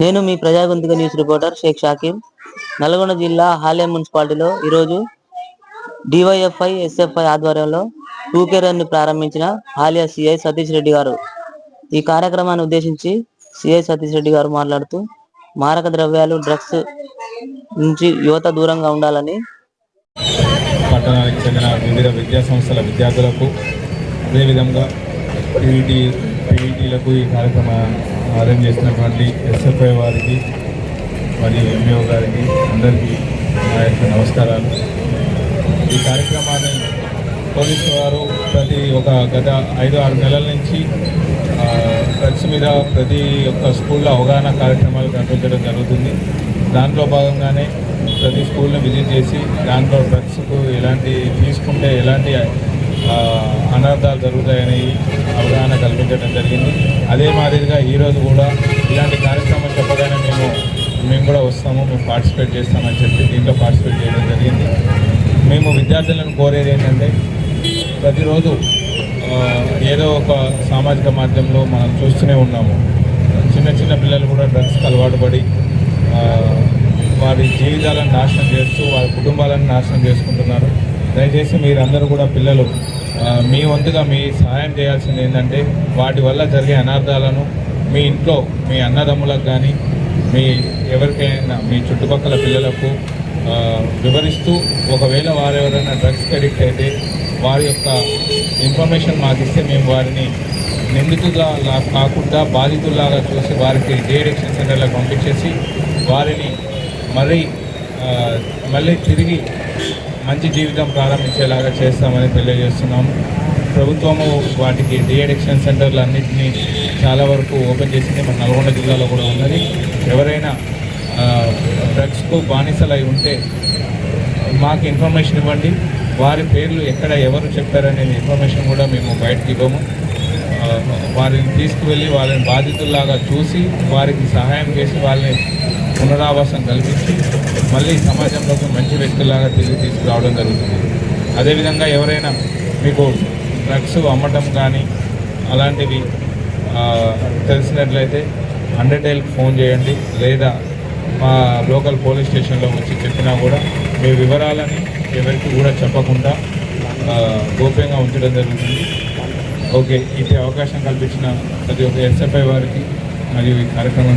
నేను మీ ప్రజాగొంతుక news reporter Sheikh Shakir. Nalgonda జిల్లా హాలేం మున్సిపాలిటీలో ఈరోజు డివైఎఫ్ఐ ఎస్ఎఫ్ఐ ఆధ్వర్యంలో టూకే రన్ ప్రారంభించిన హాలియా సిఐ సతీష్ రెడ్డి గారు. ఈ కార్యక్రమాన్ని ఉద్దేశించి సిఐ సతీష్ రెడ్డి గారు మాట్లాడుతూ మారక ద్రవ్యాలు, డ్రగ్స్ నుంచి యువత దూరంగా ఉండాలని, పట్టణానికి చెందిన వివిధ విద్యా సంస్థల విద్యార్థులకు, అదేవిధంగా పీఈటీలకు ఈ కార్యక్రమం అరేంజ్ చేసినటువంటి ఎస్ఎఫ్ఐ వారికి మరియు ఎంఈఓ గారికి అందరికీ నా యొక్క నమస్కారాలు. ఈ కార్యక్రమాన్ని పోలీసు వారు గత 5-6 నెలల నుంచి డ్రగ్స్ మీద ప్రతి ఒక్క స్కూల్లో అవగాహన కార్యక్రమాలు నిర్వహించడం జరుగుతుంది. దాంట్లో భాగంగానే ప్రతి స్కూల్ని విజిట్ చేసి దాంట్లో డ్రగ్స్కు తీసుకుంటే ఎలాంటి అనర్థాలు జరుగుతాయని అవగాహన కల్పించడం జరిగింది. అదే మాదిరిగా ఈరోజు కూడా ఇలాంటి కార్యక్రమం చెప్పగానే మేము కూడా వస్తాము, మేము పార్టిసిపేట్ చేస్తామని చెప్పి దీంట్లో పార్టిసిపేట్ చేయడం జరిగింది. మేము విద్యార్థులను కోరేది ఏంటంటే, ప్రతిరోజు ఏదో ఒక సామాజిక మాధ్యమంలో మనం చూస్తూనే ఉన్నాము, చిన్న పిల్లలు కూడా డ్రగ్స్కి అలవాటు పడి వారి జీవితాలను నాశనం చేస్తూ వారి కుటుంబాలను నాశనం చేసుకుంటున్నారు. దయచేసి మీరందరూ కూడా పిల్లలు మీ వంతుగా మీ సహాయం చేయాల్సింది ఏంటంటే, వాటి వల్ల జరిగే అనార్థాలను మీ ఇంట్లో మీ అన్నదమ్ములకు కానీ ఎవరికైనా మీ చుట్టుపక్కల పిల్లలకు వివరిస్తూ, ఒకవేళ వారెవరైనా డ్రగ్స్కి అడిక్ట్ అయితే వారి యొక్క ఇన్ఫర్మేషన్ మాకు ఇస్తే మేము వారిని నిందితుగా కాకుండా బాధితుల్లాగా చూసి వారికి డీఅడిక్షన్ సెంటర్లకు పంపించేసి వారిని మళ్ళీ తిరిగి మంచి జీవితం ప్రారంభించేలాగా చేస్తామని తెలియజేస్తున్నాము. ప్రభుత్వము వాటికి డీఅడిక్షన్ సెంటర్లు అన్నింటినీ చాలా వరకు ఓపెన్ చేసింది. మన నల్గొండ జిల్లాలో కూడా ఉన్నది. ఎవరైనా డ్రగ్స్కు బానిసలై ఉంటే మాకు ఇన్ఫర్మేషన్ ఇవ్వండి. వారి పేర్లు ఎవరు చెప్పారనేది ఇన్ఫర్మేషన్ కూడా మేము బయటకు ఇవ్వము. వారిని తీసుకువెళ్ళి వాళ్ళని బాధితుల్లాగా చూసి వారికి సహాయం చేసి వాళ్ళని పునరావాసం కల్పించి మళ్ళీ సమాజంలోకి మంచి వ్యక్తులాగా తిరిగి తీసుకురావడం జరుగుతుంది. అదేవిధంగా ఎవరైనా మీకు డ్రగ్స్ అమ్మటం కానీ అలాంటివి తెలిసినట్లయితే 100 ఫోన్ చేయండి, లేదా మా లోకల్ పోలీస్ స్టేషన్లో వచ్చి చెప్పినా కూడా మీ వివరాలని ఎవరికి కూడా చెప్పకుండా గోప్యంగా ఉంచడం జరుగుతుంది. ఓకే, ఇది అవకాశం కల్పించిన ప్రతి ఒక్క ఎస్ఎఫ్ఐ వారికి మరియు ఈ కార్యక్రమం